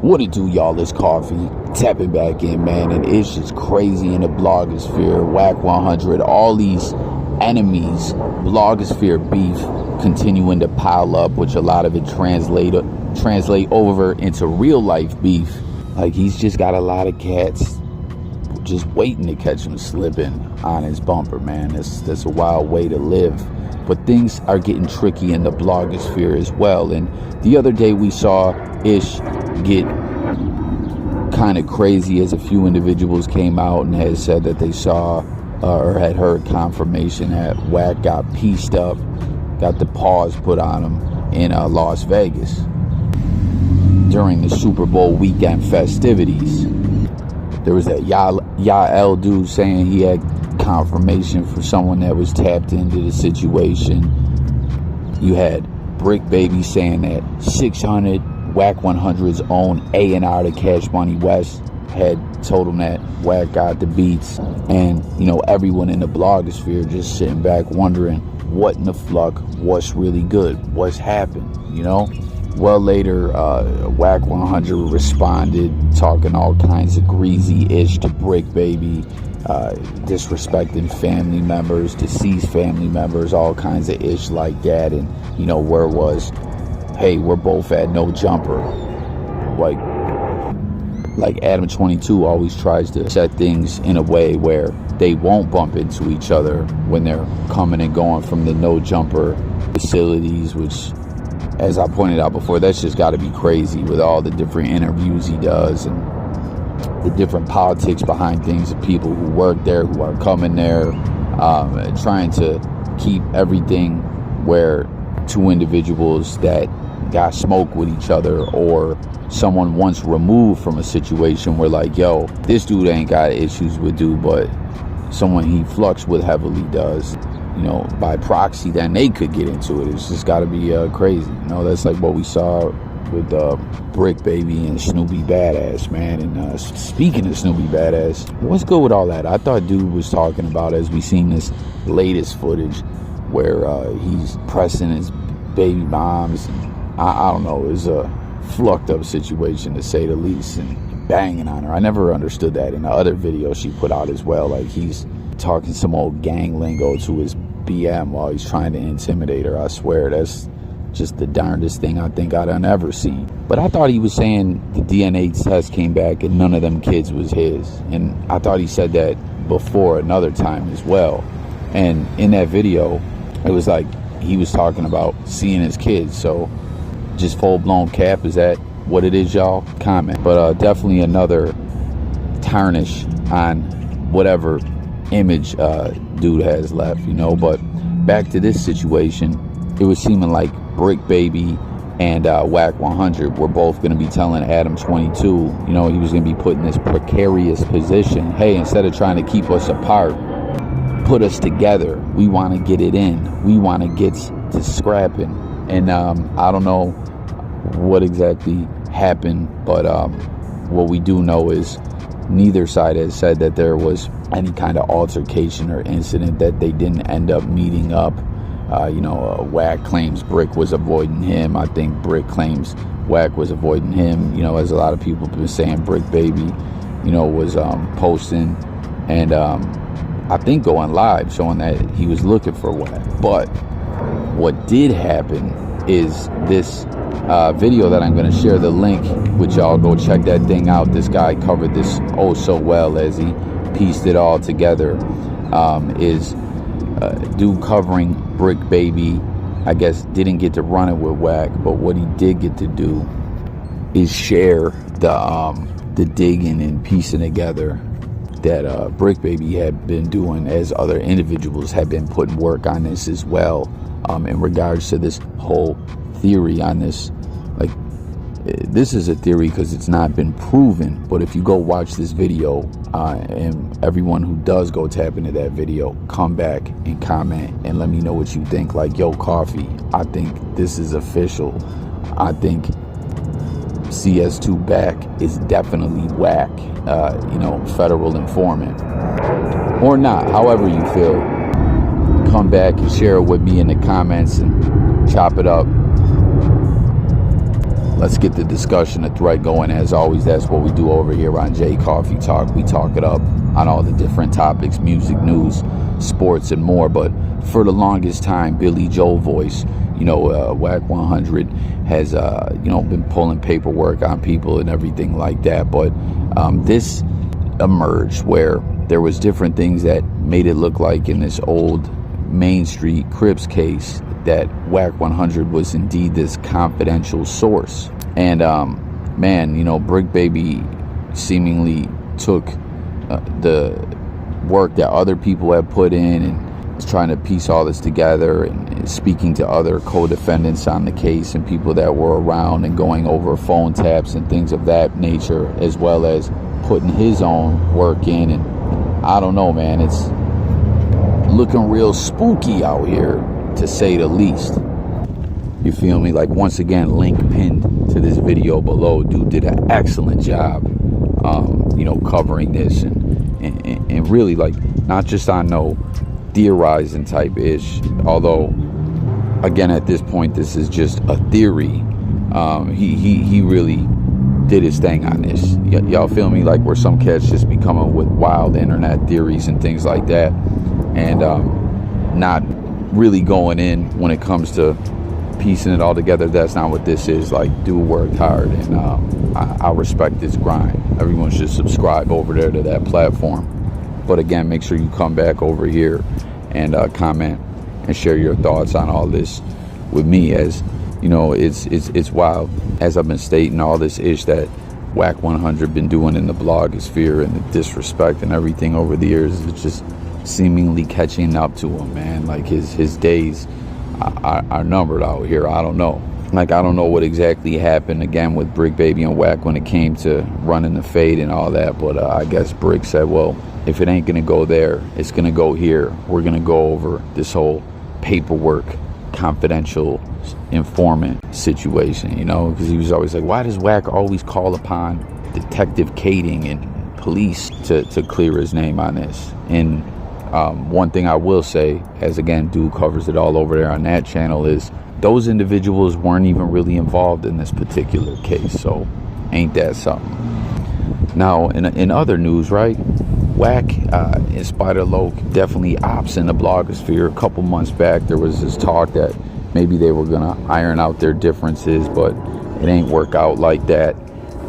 What it do, y'all? It's Coffee tapping back in, man, and it's just crazy in the blogosphere. Wack100, all these enemies, blogosphere beef continuing to pile up, which a lot of it translate over into real life beef. Like, he's just got a lot of cats just waiting to catch him slipping on his bumper, man. That's a wild way to live. But things are getting tricky in the blogosphere as well. And the other day we saw Ish get kind of crazy as a few individuals came out and had said that they saw or had heard confirmation that Wack got pieced up, got the paws put on him in Las Vegas during the Super Bowl weekend festivities. There was that Yael dude saying he had confirmation for someone that was tapped into the situation. You had Bricc Baby saying that 600 Wack100's own A&R to Cash Money West had told him that Wack got the beats. And, you know, everyone in the blogosphere just sitting back wondering what in the fuck, what's really good, what's happened, you know? Well, later, Wack100 responded, talking all kinds of greasy-ish to Bricc Baby, disrespecting family members, deceased family members, all kinds of ish like that. And, you know, where it was, hey, we're both at no jumper. Like Adam 22 always tries to set things in a way where they won't bump into each other when they're coming and going from the no jumper facilities, which, as I pointed out before, that's just got to be crazy with all the different interviews he does and the different politics behind things, of people who work there, who are coming there, trying to keep everything where two individuals that got smoke with each other, or someone once removed from a situation where, like, yo, this dude ain't got issues with dude, but someone he flux with heavily does, you know, by proxy, then they could get into it. It's just got to be crazy, you know. That's like what we saw with Bricc Baby and Snoopy Badass, man. And speaking of Snoopy Badass, what's good with all that? I thought dude was talking about, as we seen this latest footage where he's pressing his baby moms, and I don't know, it's a flucked up situation to say the least, and banging on her. I never understood that in the other video she put out as well. Like, he's talking some old gang lingo to his BM while he's trying to intimidate her. I swear, that's just the darndest thing I think I'd ever seen. But I thought he was saying the DNA test came back and none of them kids was his. And I thought he said that before another time as well. And in that video, it was like he was talking about seeing his kids. So just full-blown cap, is that what it is, y'all? Comment. But definitely another tarnish on whatever image dude has left, you know. But back to this situation, it was seeming like Bricc Baby and Wack100 were both going to be telling Adam 22, you know, he was going to be put in this precarious position. Hey, instead of trying to keep us apart, put us together. We want to get it in. We want to get to scrapping. And I don't know what exactly happened, but what we do know is neither side has said that there was any kind of altercation or incident, that they didn't end up meeting up. You know, Wack claims Bricc was avoiding him. I think Bricc claims Wack was avoiding him. You know, as a lot of people have been saying, Bricc Baby, you know, was posting and I think going live, showing that he was looking for Wack. But what did happen is this video that I'm going to share the link with y'all. Go check that thing out. This guy covered this oh so well as he pieced it all together. Is dude covering Bricc Baby, I guess, didn't get to run it with Wack, but what he did get to do is share the digging and piecing together that Bricc Baby had been doing, as other individuals had been putting work on this as well, in regards to this whole theory on this. Like, this is a theory because it's not been proven, but if you go watch this video, and everyone who does go tap into that video, come back and comment and let me know what you think. Like, yo, Coffee, I think this is official. I think CS2 back is definitely Wack, you know, federal informant, or not, however you feel. Come back and share it with me in the comments and chop it up. let's get the discussion, the thread going. As always, that's what we do over here on J Coffee Talk. We talk it up on all the different topics, music, news, sports, and more. But for the longest time, Billy Joel voice, Wack100 has, been pulling paperwork on people and everything like that. But this emerged where there was different things that made it look like in this old Main Street Crips case that Wack100 was indeed this confidential source. And Bricc Baby seemingly took the work that other people had put in and was trying to piece all this together and speaking to other co-defendants on the case and people that were around and going over phone taps and things of that nature, as well as putting his own work in. And I don't know, man, it's looking real spooky out here, to say the least. You feel me? Like, once again, link pinned to this video below. Dude did an excellent job covering this and really, like, not just on no theorizing type ish, although again at this point this is just a theory. He really did his thing on this. Y'all feel me? Like, where some cats just be coming with wild internet theories and things like that, and not really going in when it comes to piecing it all together. That's not what this is. Like, dude worked hard, and I respect this grind. Everyone should subscribe over there to that platform. But again, make sure you come back over here and comment and share your thoughts on all this with me. As you know, it's wild, as I've been stating, all this ish that Wack100 been doing in the blogosphere and the disrespect and everything over the years. It's just seemingly catching up to him, man. Like, his days are numbered out here. I don't know. Like, I don't know what exactly happened again with Bricc Baby and Wack when it came to running the fade and all that. But I guess Bricc said, well, if it ain't gonna go there, it's gonna go here. We're gonna go over this whole paperwork, confidential informant situation, because he was always like, why does Wack always call upon Detective Kading and police to clear his name on this? And one thing I will say, as again, dude covers it all over there on that channel, is those individuals weren't even really involved in this particular case. So ain't that something? Now, in other news, right, Wack and Spider Loc definitely ops in the blogosphere. A couple months back, there was this talk that maybe they were gonna iron out their differences, but it ain't work out like that.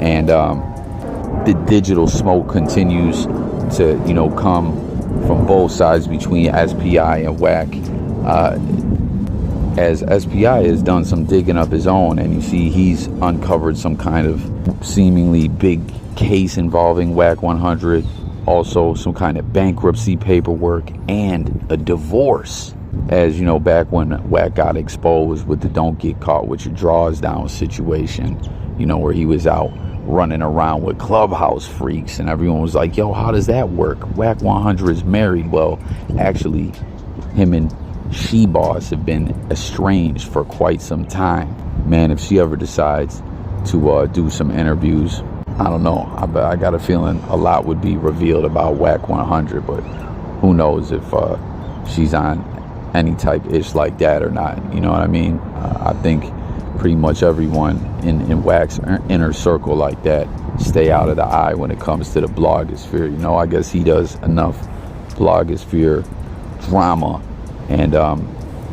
And the digital smoke continues to come from both sides between SPI and Wack, as SPI has done some digging up his own, and you see he's uncovered some kind of seemingly big case involving Wack100, also some kind of bankruptcy paperwork and a divorce. As you know, back when Wack got exposed with the don't get caught with your drawers down situation, where he was out running around with clubhouse freaks, and everyone was like, yo, how does that work? Wack100 is married. Well, actually, him and she boss have been estranged for quite some time. Man, if she ever decides to do some interviews, I don't know, I got a feeling a lot would be revealed about Wack100, but who knows if she's on any type ish like that or not. You know what I mean? I think pretty much everyone in Wack's inner circle like that stay out of the eye when it comes to the blogosphere. I guess he does enough blogosphere drama and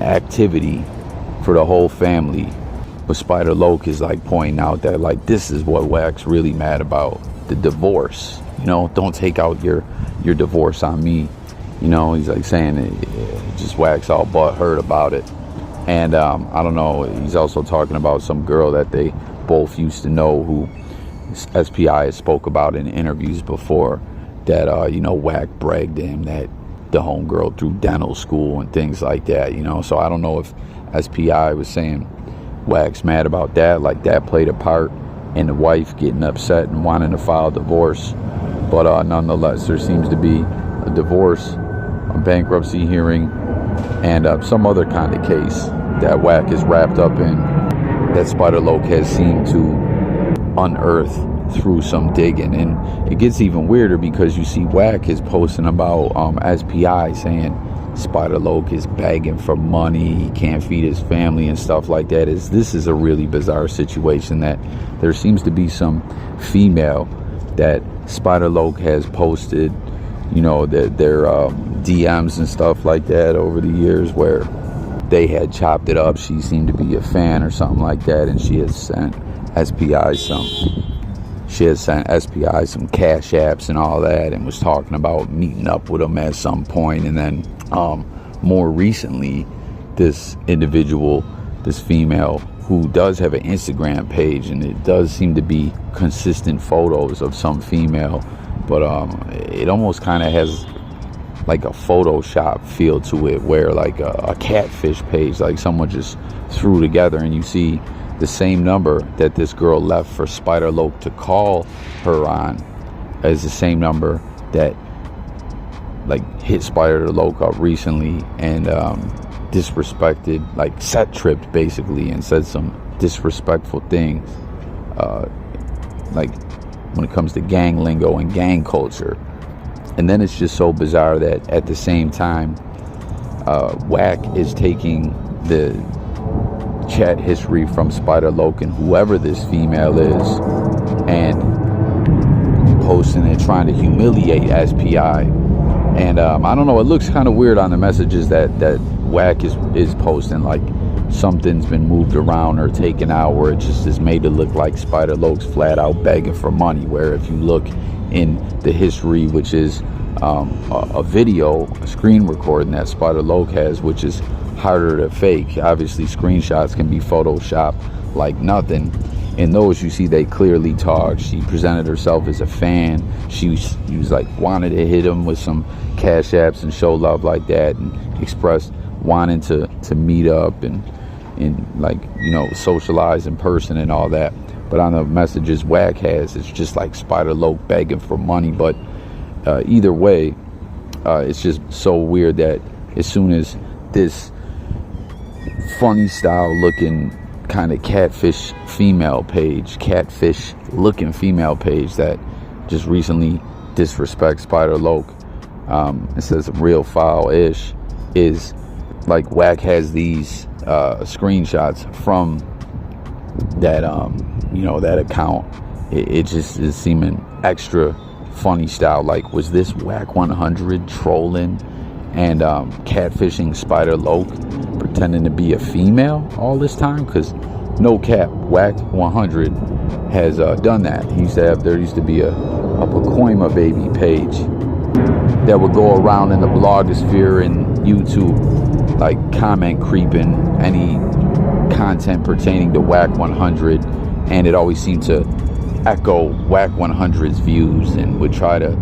activity for the whole family. But Spider Loc is like pointing out that, like, this is what Wack's really mad about, the divorce. Don't take out your divorce on me. He's like saying it just Wack's all butthurt about it. And I don't know, he's also talking about some girl that they both used to know, who SPI spoke about in interviews before, that Wack bragged to him that the homegirl through dental school and things like that. So I don't know if SPI was saying Wack's mad about that, like that played a part in the wife getting upset and wanting to file divorce. But nonetheless, there seems to be a divorce, a bankruptcy hearing, and some other kind of case that Wack is wrapped up in, that Spider Loc has seemed to unearth through some digging. And it gets even weirder because you see Wack is posting about SPI saying Spider Loc is begging for money, he can't feed his family and stuff like that. This is a really bizarre situation that there seems to be some female that Spider Loc has posted, you know, their DMs and stuff like that over the years where they had chopped it up. She seemed to be a fan or something like that, and she has sent SPI some cash apps and all that, and was talking about meeting up with them at some point. And then more recently, this individual, this female, who does have an Instagram page, and it does seem to be consistent photos of some female, but it almost kind of has like a Photoshop feel to it, where like a catfish page, like someone just threw together, and you see the same number that this girl left for Spider Loc to call her on as the same number that like hit Spider Loc up recently and disrespected, like set tripped basically, and said some disrespectful things like when it comes to gang lingo and gang culture. And then it's just so bizarre that at the same time Wack is taking the chat history from Spider Loc and whoever this female is and posting it, trying to humiliate SPI. And I don't know, it looks kind of weird on the messages that Wack is posting, like something's been moved around or taken out, where it just is made to look like Spider Loc's flat out begging for money, where if you look in the history, which is a video, a screen recording that Spider Loc has, which is harder to fake. Obviously screenshots can be photoshopped like nothing. In those, you see they clearly talk. She presented herself as a fan. She was like wanted to hit him with some cash apps and show love like that, and expressed wanting to meet up and like, you know, socialize in person and all that. But on the messages Wack has, it's just like Spider Loc begging for money. But either way, it's just so weird that as soon as this funny style looking kind of catfish looking female page that just recently disrespects Spider Loc and says some real foul-ish, is like Wack has these screenshots from that you know, that account. It just is seeming extra funny style. Like, was this Wack100 trolling and catfishing Spider Loc, pretending to be a female all this time? Because no cap, Wack100 has done that. There used to be a Pacoima baby page that would go around in the blogosphere and YouTube, like comment creeping any content pertaining to Wack100, and it always seemed to echo Wack100's views and would try to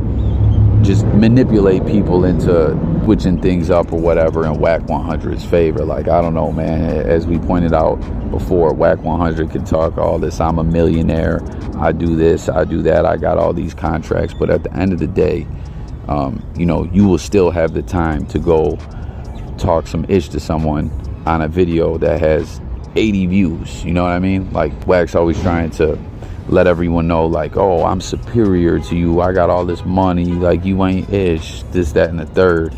just manipulate people into switching things up or whatever in Wack100's favor. Like, I don't know, man. As we pointed out before, Wack100 could talk all this, I'm a millionaire, I do this, I do that, I got all these contracts, but at the end of the day, you know, you will still have the time to go talk some ish to someone on a video that has 80 views, you know what I mean? Like, Wack's always trying to let everyone know, like, oh, I'm superior to you, I got all this money, like, you ain't ish, this, that, and the third.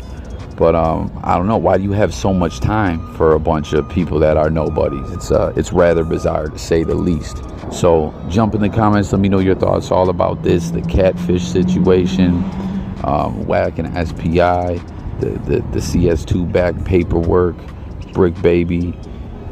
But I don't know, why do you have so much time for a bunch of people that are nobodies? It's rather bizarre, to say the least. So jump in the comments, let me know your thoughts all about this, the catfish situation, Wack and SPI, the CS2 back paperwork, Bricc baby,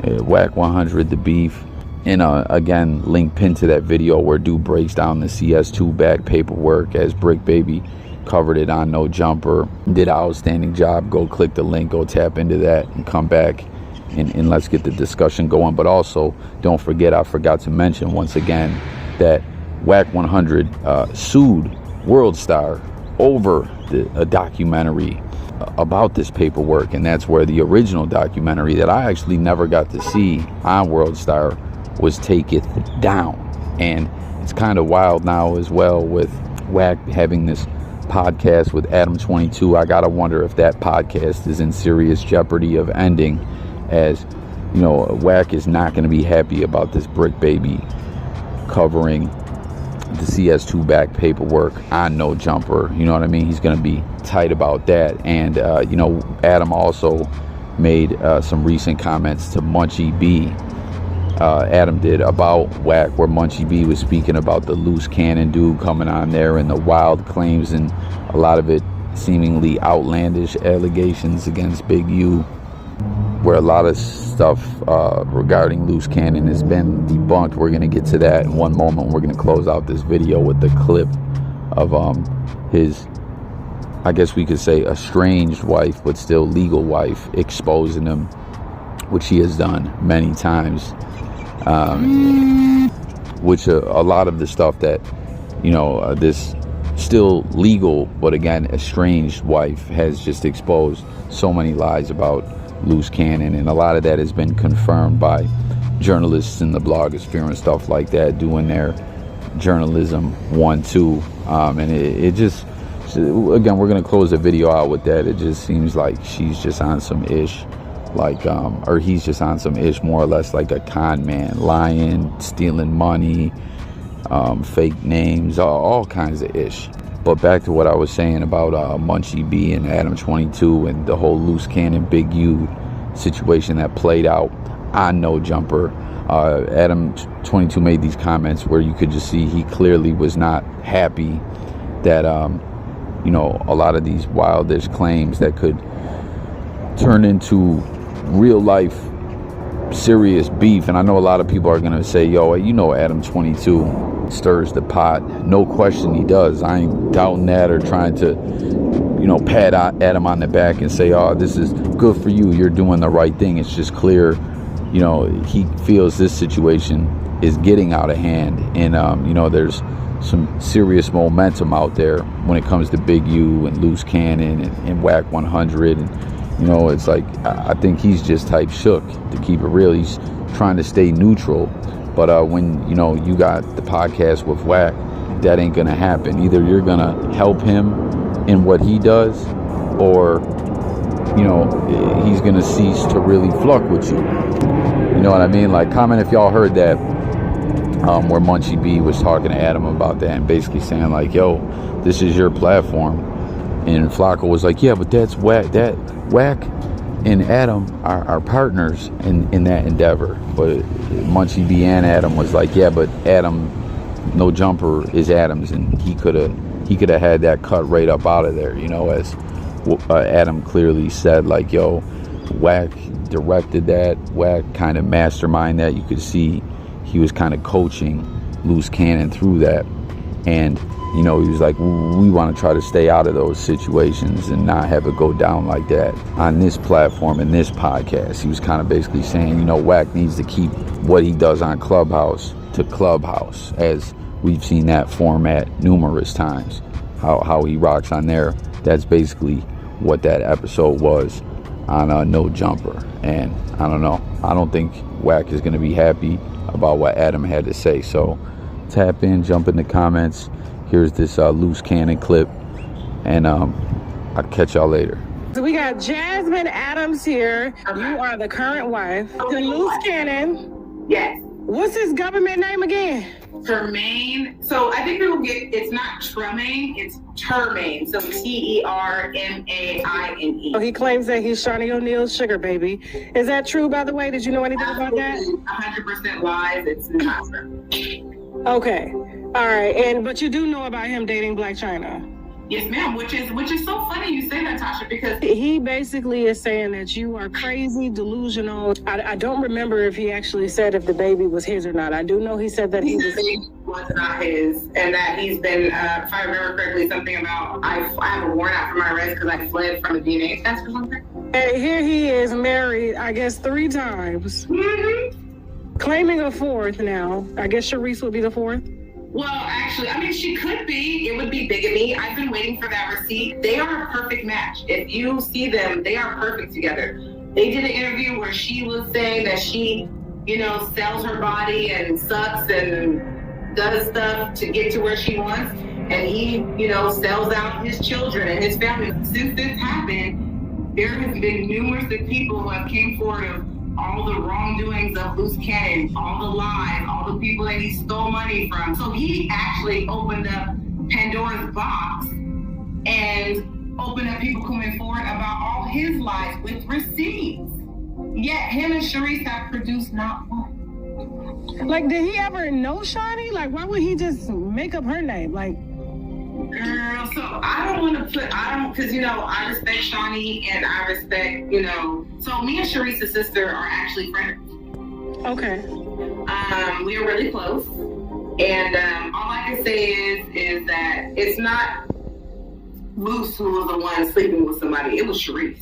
Wack100, the beef. And again, link pinned to that video where dude breaks down the CS2 back paperwork, as Bricc baby covered it on No Jumper, did an outstanding job. Go click the link, go tap into that, and come back and let's get the discussion going. But also, don't forget, I forgot to mention once again that Wack100 sued WorldStar over a documentary about this paperwork, and that's where the original documentary that I actually never got to see on WorldStar was taken down. And it's kind of wild now as well, with Wack having this podcast with Adam22. I gotta wonder if that podcast is in serious jeopardy of ending, as you know, Wack is not going to be happy about this Bricc baby covering the CS2 back paperwork on No Jumper. You know what I mean? He's going to be tight about that. And, you know, Adam also made some recent comments to Munchie B. Adam did about Wack, where Munchie B was speaking about the loose cannon dude coming on there and the wild claims and a lot of it seemingly outlandish allegations against Big U, where a lot of stuff regarding loose cannon has been debunked. We're going to get to that in one moment. We're going to close out this video with the clip of his, I guess we could say, estranged wife, but still legal wife, exposing him, which he has done many times. Which a lot of the stuff that, you know, this still legal, but again, estranged wife has just exposed so many lies about loose cannon. And a lot of that has been confirmed by journalists in the blogosphere and stuff like that, doing their journalism 1-2. And it just, again, we're going to close the video out with that. It just seems like she's just on some ish. Like, or he's just on some ish, more or less like a con man, lying, stealing money, fake names, all kinds of ish. But back to what I was saying about Munchie B and Adam 22 and the whole loose cannon Big U situation that played out on No Jumper. Adam 22 made these comments where you could just see he clearly was not happy that, you know, a lot of these wildish claims that could turn into real life serious beef. And I know a lot of people are gonna say, yo, you know, Adam 22 stirs the pot. No question he does. I ain't doubting that or trying to, you know, pat Adam on the back and say, oh, this is good for you, you're doing the right thing. It's just clear, you know, he feels this situation is getting out of hand. And you know, there's some serious momentum out there when it comes to Big U and Loose Cannon and Wack100. And you know, it's like, I think he's just type shook, to keep it real. He's trying to stay neutral. But when, you know, you got the podcast with Wack, that ain't going to happen. Either you're going to help him in what he does, or, you know, he's going to cease to really fluck with you. You know what I mean? Like, comment if y'all heard that, where Munchie B was talking to Adam about that and basically saying, like, yo, this is your platform. And Flacco was like, yeah, but that's Wack. Wack and Adam are partners in that endeavor. But Munchie B and Adam was like, yeah, but Adam, No Jumper is Adam's, and he could have had that cut right up out of there. You know, as Adam clearly said, like, yo, Wack directed that. Wack kind of masterminded that. You could see he was kind of coaching Loose Cannon through that. And you know, he was like, we want to try to stay out of those situations and not have it go down like that on this platform and this podcast. He was kind of basically saying, you know, Wack needs to keep what he does on Clubhouse to Clubhouse, as we've seen that format numerous times, how he rocks on there. That's basically what that episode was on No Jumper. And I don't know. I don't think Wack is going to be happy about what Adam had to say. So tap in, jump in the comments. Here's this Loose Cannon clip, and I'll catch y'all later. So we got Jasmine Adams here. Okay. You are the current wife. The Loose Cannon. Yes. What's his government name again? Termaine. So I think people get, it's not Tremaine, it's Termaine. So Termaine. So he claims that he's Shawnee O'Neal's sugar baby. Is that true, by the way? Did you know anything about that? 100% lies. It's not true. Okay. All right, but you do know about him dating Black China. Yes, ma'am, which is so funny you say that, Tasha, because he basically is saying that you are crazy, delusional. I don't remember if he actually said if the baby was his or not. I do know he said that he was not his, and that he's been, if I remember correctly, something about I have a warrant out for my arrest because I fled from a DNA test or something. And here he is, married, I guess 3 times, claiming a 4th now. I guess Sharice will be the 4th. Well, actually, I mean, she could be. It would be bigamy. I've been waiting for that receipt. They are a perfect match. If you see them, they are perfect together. They did an interview where she was saying that she, you know, sells her body and sucks and does stuff to get to where she wants. And he, you know, sells out his children and his family. Since this happened, there has been numerous people who have came forward of all the wrongdoings of Luce Cannon, all the lies, all the people that he stole money from. So he actually opened up Pandora's box and opened up people coming forward about all his lies with receipts. Yet him and Sharice have produced not one. Like, did he ever know Shawnee? Like, why would he just make up her name? Like, girl, so I don't want to because, you know, I respect Shawnee and I respect, you know, so me and Sharice's sister are actually friends. okay. We are really close. And all I can say is that it's not Luce who was the one sleeping with somebody. It was Sharice.